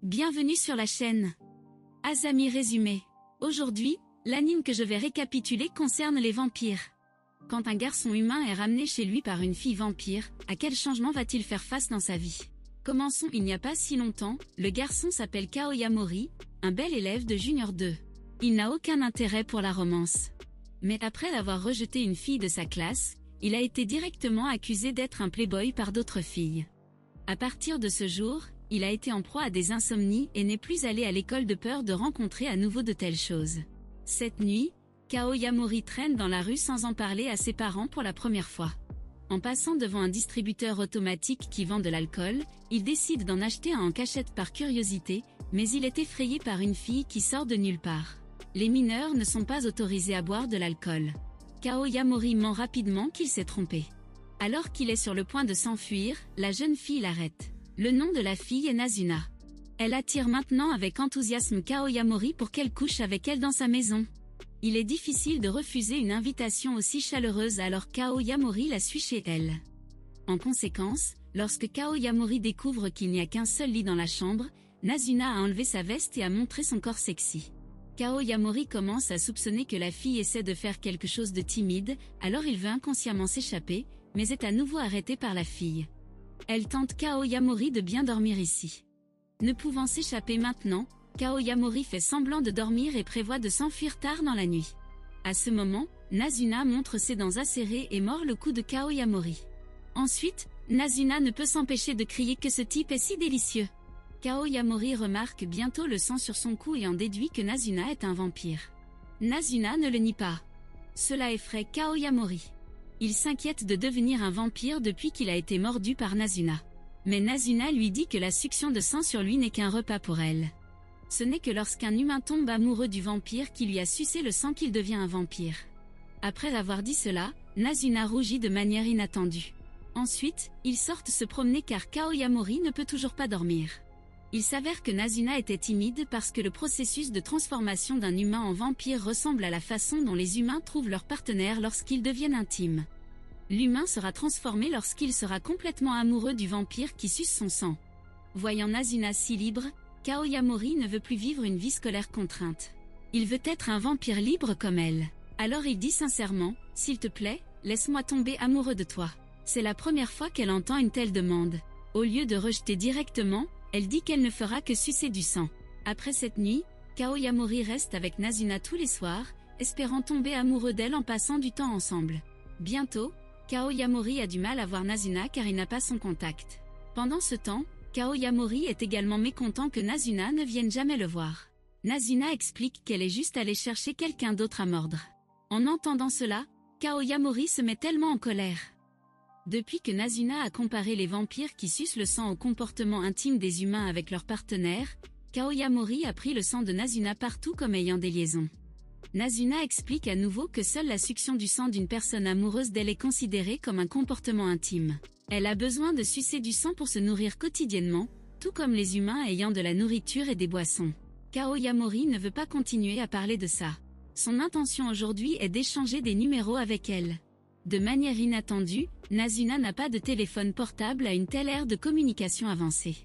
Bienvenue sur la chaîne Azami résumé. Aujourd'hui, l'anime que je vais récapituler concerne les vampires. Quand un garçon humain est ramené chez lui par une fille vampire, à quel changement va-t-il faire face dans sa vie? Commençons il n'y a pas si longtemps, le garçon s'appelle Kaoyamori, un bel élève de Junior 2. Il n'a aucun intérêt pour la romance. Mais après avoir rejeté une fille de sa classe, il a été directement accusé d'être un playboy par d'autres filles. À partir de ce jour, il a été en proie à des insomnies et n'est plus allé à l'école de peur de rencontrer à nouveau de telles choses. Cette nuit, Kaoyamori traîne dans la rue sans en parler à ses parents pour la première fois. En passant devant un distributeur automatique qui vend de l'alcool, il décide d'en acheter un en cachette par curiosité, mais il est effrayé par une fille qui sort de nulle part. Les mineurs ne sont pas autorisés à boire de l'alcool. Kaoyamori ment rapidement qu'il s'est trompé. Alors qu'il est sur le point de s'enfuir, la jeune fille l'arrête. Le nom de la fille est Nazuna. Elle attire maintenant avec enthousiasme Kaoyamori pour qu'elle couche avec elle dans sa maison. Il est difficile de refuser une invitation aussi chaleureuse alors Kaoyamori la suit chez elle. En conséquence, lorsque Kaoyamori découvre qu'il n'y a qu'un seul lit dans la chambre, Nazuna a enlevé sa veste et a montré son corps sexy. Kaoyamori commence à soupçonner que la fille essaie de faire quelque chose de timide, alors il veut inconsciemment s'échapper, mais est à nouveau arrêté par la fille. Elle tente Kaoyamori de bien dormir ici. Ne pouvant s'échapper maintenant, Kaoyamori fait semblant de dormir et prévoit de s'enfuir tard dans la nuit. À ce moment, Nazuna montre ses dents acérées et mord le cou de Kaoyamori. Ensuite, Nazuna ne peut s'empêcher de crier que ce type est si délicieux. Kaoyamori remarque bientôt le sang sur son cou et en déduit que Nazuna est un vampire. Nazuna ne le nie pas. Cela effraie Kaoyamori. Il s'inquiète de devenir un vampire depuis qu'il a été mordu par Nazuna. Mais Nazuna lui dit que la succion de sang sur lui n'est qu'un repas pour elle. Ce n'est que lorsqu'un humain tombe amoureux du vampire qui lui a sucé le sang qu'il devient un vampire. Après avoir dit cela, Nazuna rougit de manière inattendue. Ensuite, ils sortent se promener car Kaoyamori ne peut toujours pas dormir. Il s'avère que Nazuna était timide parce que le processus de transformation d'un humain en vampire ressemble à la façon dont les humains trouvent leur partenaire lorsqu'ils deviennent intimes. L'humain sera transformé lorsqu'il sera complètement amoureux du vampire qui suce son sang. Voyant Nazuna si libre, Kaoyamori ne veut plus vivre une vie scolaire contrainte. Il veut être un vampire libre comme elle. Alors il dit sincèrement, « S'il te plaît, laisse-moi tomber amoureux de toi. » C'est la première fois qu'elle entend une telle demande. Au lieu de rejeter directement, elle dit qu'elle ne fera que sucer du sang. Après cette nuit, Kaoyamori reste avec Nazuna tous les soirs, espérant tomber amoureux d'elle en passant du temps ensemble. Bientôt, Kaoyamori a du mal à voir Nazuna car il n'a pas son contact. Pendant ce temps, Kaoyamori est également mécontent que Nazuna ne vienne jamais le voir. Nazuna explique qu'elle est juste allée chercher quelqu'un d'autre à mordre. En entendant cela, Kaoyamori se met tellement en colère. Depuis que Nazuna a comparé les vampires qui sucent le sang au comportement intime des humains avec leurs partenaires, Kaoyamori a pris le sang de Nazuna partout comme ayant des liaisons. Nazuna explique à nouveau que seule la succion du sang d'une personne amoureuse d'elle est considérée comme un comportement intime. Elle a besoin de sucer du sang pour se nourrir quotidiennement, tout comme les humains ayant de la nourriture et des boissons. Kaoyamori ne veut pas continuer à parler de ça. Son intention aujourd'hui est d'échanger des numéros avec elle. De manière inattendue, Nazuna n'a pas de téléphone portable à une telle ère de communication avancée.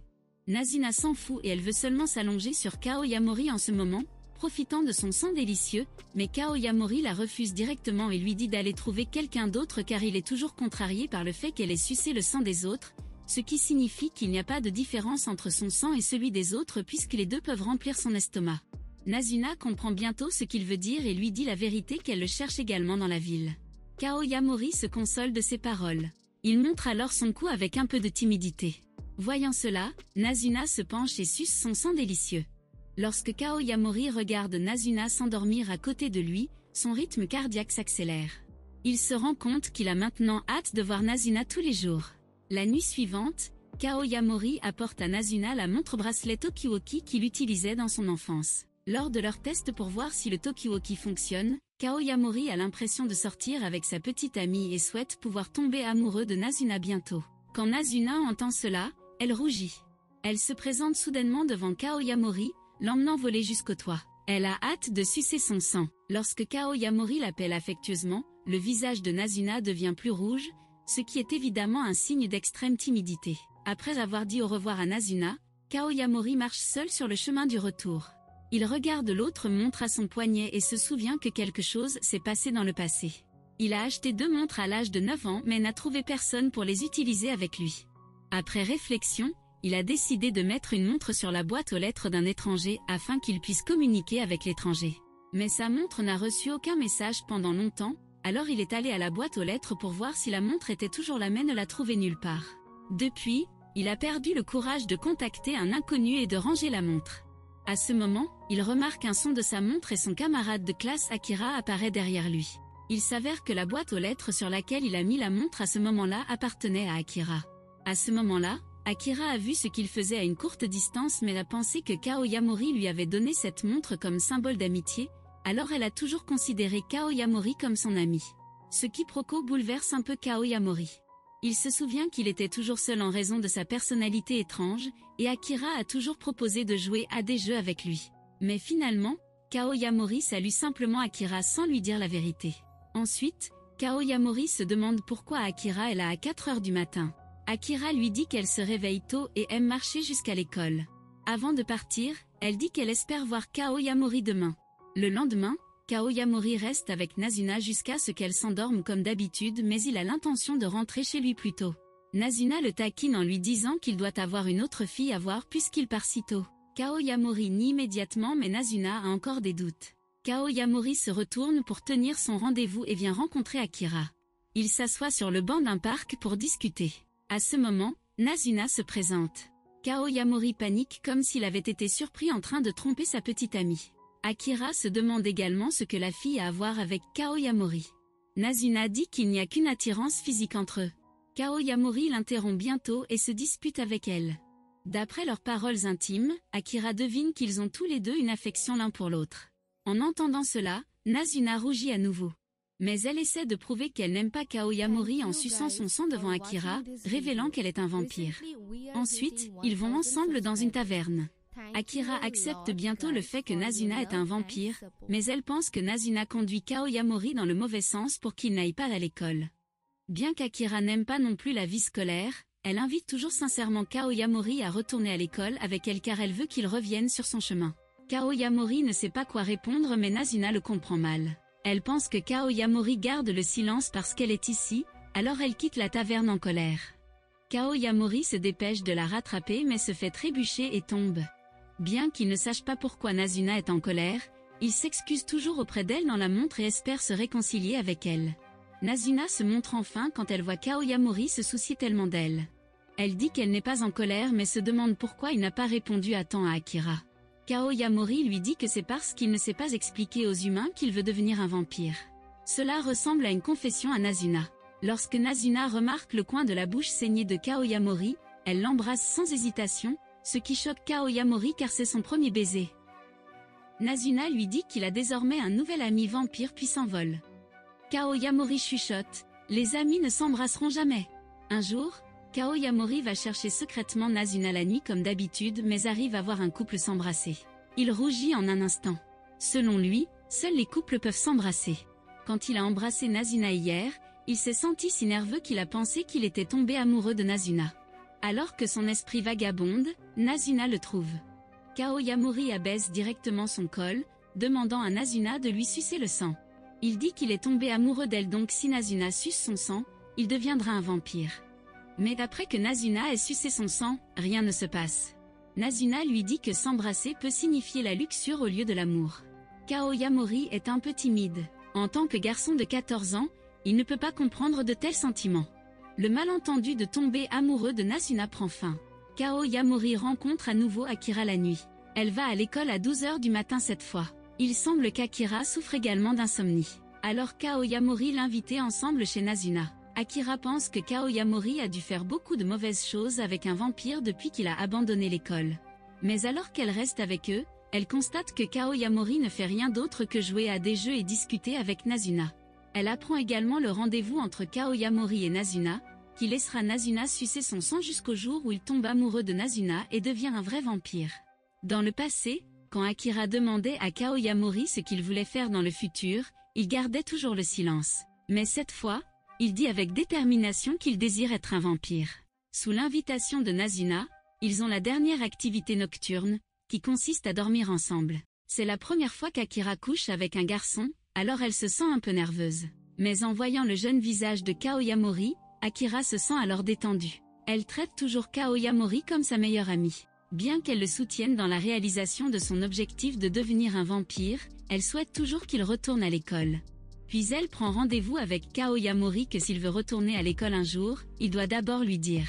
Nazuna s'en fout et elle veut seulement s'allonger sur Kaoyamori en ce moment, profitant de son sang délicieux, mais Kaoyamori la refuse directement et lui dit d'aller trouver quelqu'un d'autre car il est toujours contrarié par le fait qu'elle ait sucé le sang des autres, ce qui signifie qu'il n'y a pas de différence entre son sang et celui des autres puisque les deux peuvent remplir son estomac. Nazuna comprend bientôt ce qu'il veut dire et lui dit la vérité qu'elle le cherche également dans la ville. Kaoyamori se console de ses paroles. Il montre alors son cou avec un peu de timidité. Voyant cela, Nazuna se penche et suce son sang délicieux. Lorsque Kaoyamori regarde Nazuna s'endormir à côté de lui, son rythme cardiaque s'accélère. Il se rend compte qu'il a maintenant hâte de voir Nazuna tous les jours. La nuit suivante, Kaoyamori apporte à Nazuna la montre-bracelet Tokiwoki qu'il utilisait dans son enfance. Lors de leur test pour voir si le Tokiwoki fonctionne, Kaoyamori a l'impression de sortir avec sa petite amie et souhaite pouvoir tomber amoureux de Nazuna bientôt. Quand Nazuna entend cela, elle rougit. Elle se présente soudainement devant Kaoyamori, l'emmenant voler jusqu'au toit. Elle a hâte de sucer son sang. Lorsque Kaoyamori l'appelle affectueusement, le visage de Nazuna devient plus rouge, ce qui est évidemment un signe d'extrême timidité. Après avoir dit au revoir à Nazuna, Kaoyamori marche seul sur le chemin du retour. Il regarde l'autre montre à son poignet et se souvient que quelque chose s'est passé dans le passé. Il a acheté 2 montres à l'âge de 9 ans mais n'a trouvé personne pour les utiliser avec lui. Après réflexion, il a décidé de mettre une montre sur la boîte aux lettres d'un étranger afin qu'il puisse communiquer avec l'étranger. Mais sa montre n'a reçu aucun message pendant longtemps, alors il est allé à la boîte aux lettres pour voir si la montre était toujours là mais ne l'a trouvée nulle part. Depuis, il a perdu le courage de contacter un inconnu et de ranger la montre. À ce moment, il remarque un son de sa montre et son camarade de classe Akira apparaît derrière lui. Il s'avère que la boîte aux lettres sur laquelle il a mis la montre à ce moment-là appartenait à Akira. À ce moment-là, Akira a vu ce qu'il faisait à une courte distance mais a pensé que Kaoyamori lui avait donné cette montre comme symbole d'amitié, alors elle a toujours considéré Kaoyamori comme son ami. Ce quiproquo bouleverse un peu Kaoyamori. Il se souvient qu'il était toujours seul en raison de sa personnalité étrange, et Akira a toujours proposé de jouer à des jeux avec lui. Mais finalement, Kaoyamori salue simplement Akira sans lui dire la vérité. Ensuite, Kaoyamori se demande pourquoi Akira est là à 4 heures du matin. Akira lui dit qu'elle se réveille tôt et aime marcher jusqu'à l'école. Avant de partir, elle dit qu'elle espère voir Kaoyamori demain. Le lendemain, Kaoyamori reste avec Nazuna jusqu'à ce qu'elle s'endorme comme d'habitude mais il a l'intention de rentrer chez lui plus tôt. Nazuna le taquine en lui disant qu'il doit avoir une autre fille à voir puisqu'il part si tôt. Kaoyamori nie immédiatement mais Nazuna a encore des doutes. Kaoyamori se retourne pour tenir son rendez-vous et vient rencontrer Akira. Il s'assoit sur le banc d'un parc pour discuter. À ce moment, Nazuna se présente. Kaoyamori panique comme s'il avait été surpris en train de tromper sa petite amie. Akira se demande également ce que la fille a à voir avec Kaoyamori. Nazuna dit qu'il n'y a qu'une attirance physique entre eux. Kaoyamori l'interrompt bientôt et se dispute avec elle. D'après leurs paroles intimes, Akira devine qu'ils ont tous les deux une affection l'un pour l'autre. En entendant cela, Nazuna rougit à nouveau. Mais elle essaie de prouver qu'elle n'aime pas Kaoyamori en suçant son sang devant Akira, révélant qu'elle est un vampire. Ensuite, ils vont ensemble dans une taverne. Akira accepte bientôt le fait que Nazuna est un vampire, mais elle pense que Nazuna conduit Kaoyamori dans le mauvais sens pour qu'il n'aille pas à l'école. Bien qu'Akira n'aime pas non plus la vie scolaire, elle invite toujours sincèrement Kaoyamori à retourner à l'école avec elle car elle veut qu'il revienne sur son chemin. Kaoyamori ne sait pas quoi répondre mais Nazuna le comprend mal. Elle pense que Kaoyamori garde le silence parce qu'elle est ici, alors elle quitte la taverne en colère. Kaoyamori se dépêche de la rattraper mais se fait trébucher et tombe. Bien qu'il ne sache pas pourquoi Nazuna est en colère, il s'excuse toujours auprès d'elle dans la montre et espère se réconcilier avec elle. Nazuna se montre enfin quand elle voit Kaoyamori se soucier tellement d'elle. Elle dit qu'elle n'est pas en colère mais se demande pourquoi il n'a pas répondu à temps à Akira. Kaoyamori lui dit que c'est parce qu'il ne sait pas expliquer aux humains qu'il veut devenir un vampire. Cela ressemble à une confession à Nazuna. Lorsque Nazuna remarque le coin de la bouche saignée de Kaoyamori, elle l'embrasse sans hésitation, ce qui choque Kaoyamori car c'est son premier baiser. Nazuna lui dit qu'il a désormais un nouvel ami vampire puis s'envole. Kaoyamori chuchote, les amis ne s'embrasseront jamais. Un jour, Kaoyamori va chercher secrètement Nazuna la nuit comme d'habitude mais arrive à voir un couple s'embrasser. Il rougit en un instant. Selon lui, seuls les couples peuvent s'embrasser. Quand il a embrassé Nazuna hier, il s'est senti si nerveux qu'il a pensé qu'il était tombé amoureux de Nazuna. Alors que son esprit vagabonde, Nazuna le trouve. Kaoyamori abaisse directement son col, demandant à Nazuna de lui sucer le sang. Il dit qu'il est tombé amoureux d'elle donc si Nazuna suce son sang, il deviendra un vampire. Mais après que Nazuna ait sucé son sang, rien ne se passe. Nazuna lui dit que s'embrasser peut signifier la luxure au lieu de l'amour. Kaoyamori est un peu timide. En tant que garçon de 14 ans, il ne peut pas comprendre de tels sentiments. Le malentendu de tomber amoureux de Nazuna prend fin. Kaoyamori rencontre à nouveau Akira la nuit. Elle va à l'école à 12 heures du matin cette fois. Il semble qu'Akira souffre également d'insomnie. Alors Kaoyamori l'invitait ensemble chez Nazuna. Akira pense que Kaoyamori a dû faire beaucoup de mauvaises choses avec un vampire depuis qu'il a abandonné l'école. Mais alors qu'elle reste avec eux, elle constate que Kaoyamori ne fait rien d'autre que jouer à des jeux et discuter avec Nazuna. Elle apprend également le rendez-vous entre Kaoyamori et Nazuna, qui laissera Nazuna sucer son sang jusqu'au jour où il tombe amoureux de Nazuna et devient un vrai vampire. Dans le passé, quand Akira demandait à Kaoyamori ce qu'il voulait faire dans le futur, il gardait toujours le silence. Mais cette fois, il dit avec détermination qu'il désire être un vampire. Sous l'invitation de Nazuna, Ils ont la dernière activité nocturne, qui consiste à dormir ensemble. C'est la première fois qu'Akira couche avec un garçon, alors elle se sent un peu nerveuse. Mais en voyant le jeune visage de Kaoyamori, Akira se sent alors détendue. Elle traite toujours Kaoyamori comme sa meilleure amie. Bien qu'elle le soutienne dans la réalisation de son objectif de devenir un vampire, elle souhaite toujours qu'il retourne à l'école. Puis elle prend rendez-vous avec Kaoyamori que s'il veut retourner à l'école un jour, il doit d'abord lui dire.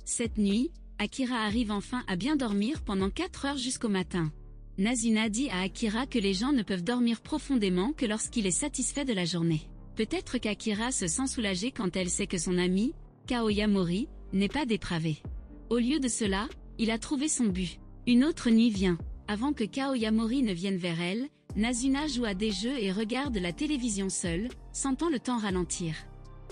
Cette nuit, Akira arrive enfin à bien dormir pendant 4 heures jusqu'au matin. Nazuna dit à Akira que les gens ne peuvent dormir profondément que lorsqu'il est satisfait de la journée. Peut-être qu'Akira se sent soulagée quand elle sait que son ami, Kaoyamori, n'est pas dépravé. Au lieu de cela, il a trouvé son but. Une autre nuit vient. Avant que Kaoyamori ne vienne vers elle, Nazuna joue à des jeux et regarde la télévision seule, sentant le temps ralentir.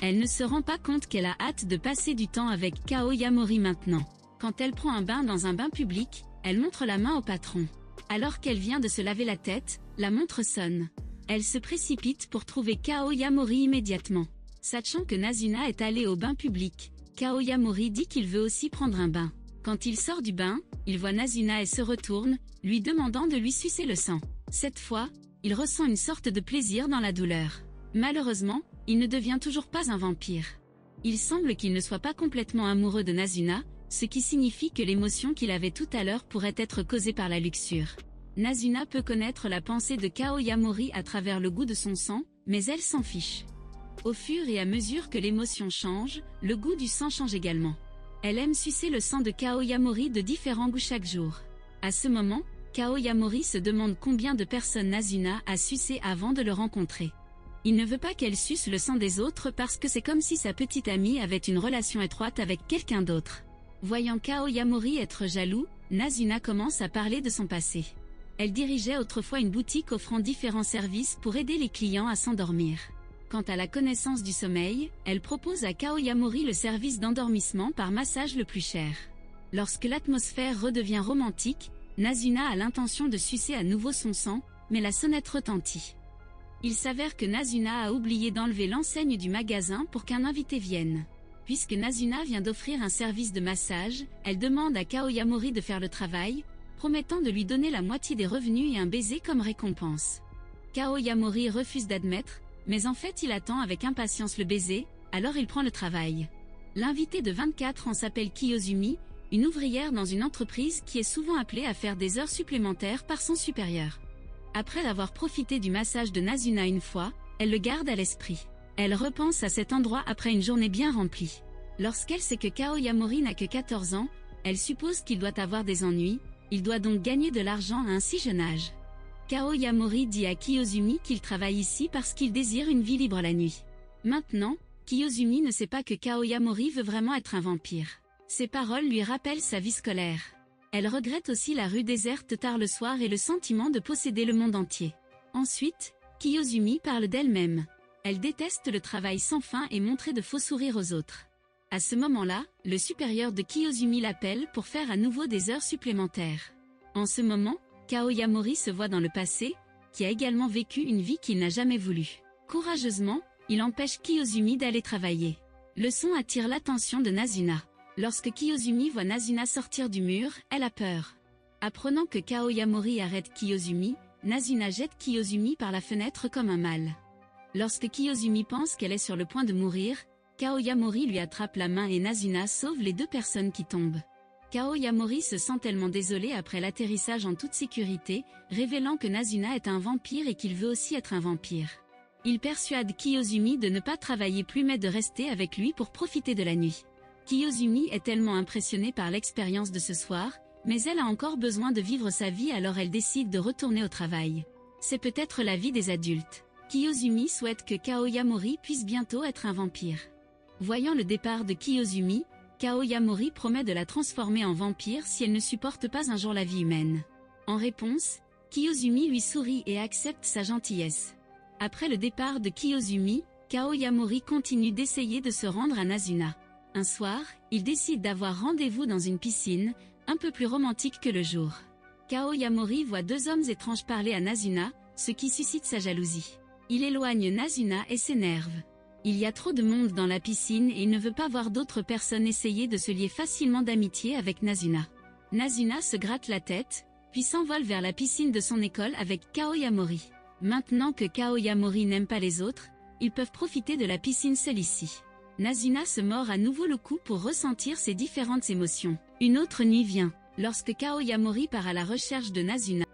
Elle ne se rend pas compte qu'elle a hâte de passer du temps avec Kaoyamori maintenant. Quand elle prend un bain dans un bain public, elle montre la main au patron. Alors qu'elle vient de se laver la tête, la montre sonne. Elle se précipite pour trouver Kaoyamori immédiatement. Sachant que Nazuna est allée au bain public, Kaoyamori dit qu'il veut aussi prendre un bain. Quand il sort du bain, il voit Nazuna et se retourne, lui demandant de lui sucer le sang. Cette fois, il ressent une sorte de plaisir dans la douleur. Malheureusement, il ne devient toujours pas un vampire. Il semble qu'il ne soit pas complètement amoureux de Nazuna, ce qui signifie que l'émotion qu'il avait tout à l'heure pourrait être causée par la luxure. Nazuna peut connaître la pensée de Kaoyamori à travers le goût de son sang, mais elle s'en fiche. Au fur et à mesure que l'émotion change, le goût du sang change également. Elle aime sucer le sang de Kaoyamori de différents goûts chaque jour. À ce moment, Kaoyamori se demande combien de personnes Nazuna a sucé avant de le rencontrer. Il ne veut pas qu'elle suce le sang des autres parce que c'est comme si sa petite amie avait une relation étroite avec quelqu'un d'autre. Voyant Kaoyamori être jaloux, Nazuna commence à parler de son passé. Elle dirigeait autrefois une boutique offrant différents services pour aider les clients à s'endormir. Quant à la connaissance du sommeil, elle propose à Kaoyamori le service d'endormissement par massage le plus cher. Lorsque l'atmosphère redevient romantique, Nazuna a l'intention de sucer à nouveau son sang, mais la sonnette retentit. Il s'avère que Nazuna a oublié d'enlever l'enseigne du magasin pour qu'un invité vienne. Puisque Nazuna vient d'offrir un service de massage, elle demande à Kaoyamori de faire le travail, promettant de lui donner la moitié des revenus et un baiser comme récompense. Kaoyamori refuse d'admettre, mais en fait il attend avec impatience le baiser, alors il prend le travail. L'invité de 24 ans s'appelle Kiyozumi, une ouvrière dans une entreprise qui est souvent appelée à faire des heures supplémentaires par son supérieur. Après avoir profité du massage de Nazuna une fois, elle le garde à l'esprit. Elle repense à cet endroit après une journée bien remplie. Lorsqu'elle sait que Kaoyamori n'a que 14 ans, elle suppose qu'il doit avoir des ennuis, il doit donc gagner de l'argent à un si jeune âge. Kaoyamori dit à Kiyozumi qu'il travaille ici parce qu'il désire une vie libre la nuit. Maintenant, Kiyozumi ne sait pas que Kaoyamori veut vraiment être un vampire. Ces paroles lui rappellent sa vie scolaire. Elle regrette aussi la rue déserte tard le soir et le sentiment de posséder le monde entier. Ensuite, Kiyozumi parle d'elle-même. Elle déteste le travail sans fin et montrer de faux sourires aux autres. À ce moment-là, le supérieur de Kiyozumi l'appelle pour faire à nouveau des heures supplémentaires. En ce moment, Kaoyamori se voit dans le passé, qui a également vécu une vie qu'il n'a jamais voulu. Courageusement, il empêche Kiyozumi d'aller travailler. Le son attire l'attention de Nazuna. Lorsque Kiyozumi voit Nazuna sortir du mur, elle a peur. Apprenant que Kaoyamori arrête Kiyozumi, Nazuna jette Kiyozumi par la fenêtre comme un mâle. Lorsque Kiyozumi pense qu'elle est sur le point de mourir, Kaoyamori lui attrape la main et Nazuna sauve les deux personnes qui tombent. Kaoyamori se sent tellement désolé après l'atterrissage en toute sécurité, révélant que Nazuna est un vampire et qu'il veut aussi être un vampire. Il persuade Kiyozumi de ne pas travailler plus mais de rester avec lui pour profiter de la nuit. Kiyozumi est tellement impressionnée par l'expérience de ce soir, mais elle a encore besoin de vivre sa vie alors elle décide de retourner au travail. C'est peut-être la vie des adultes. Kiyozumi souhaite que Kaoyamori puisse bientôt être un vampire. Voyant le départ de Kiyozumi, Kaoyamori promet de la transformer en vampire si elle ne supporte pas un jour la vie humaine. En réponse, Kiyozumi lui sourit et accepte sa gentillesse. Après le départ de Kiyozumi, Kaoyamori continue d'essayer de se rendre à Nazuna. Un soir, il décide d'avoir rendez-vous dans une piscine, un peu plus romantique que le jour. Kaoyamori voit deux hommes étranges parler à Nazuna, ce qui suscite sa jalousie. Il éloigne Nazuna et s'énerve. Il y a trop de monde dans la piscine et il ne veut pas voir d'autres personnes essayer de se lier facilement d'amitié avec Nazuna. Nazuna se gratte la tête, puis s'envole vers la piscine de son école avec Kaoyamori. Maintenant que Kaoyamori n'aime pas les autres, ils peuvent profiter de la piscine seule ici. Nazuna se mord à nouveau le cou pour ressentir ses différentes émotions. Une autre nuit vient. Lorsque Kaoyamori part à la recherche de Nazuna,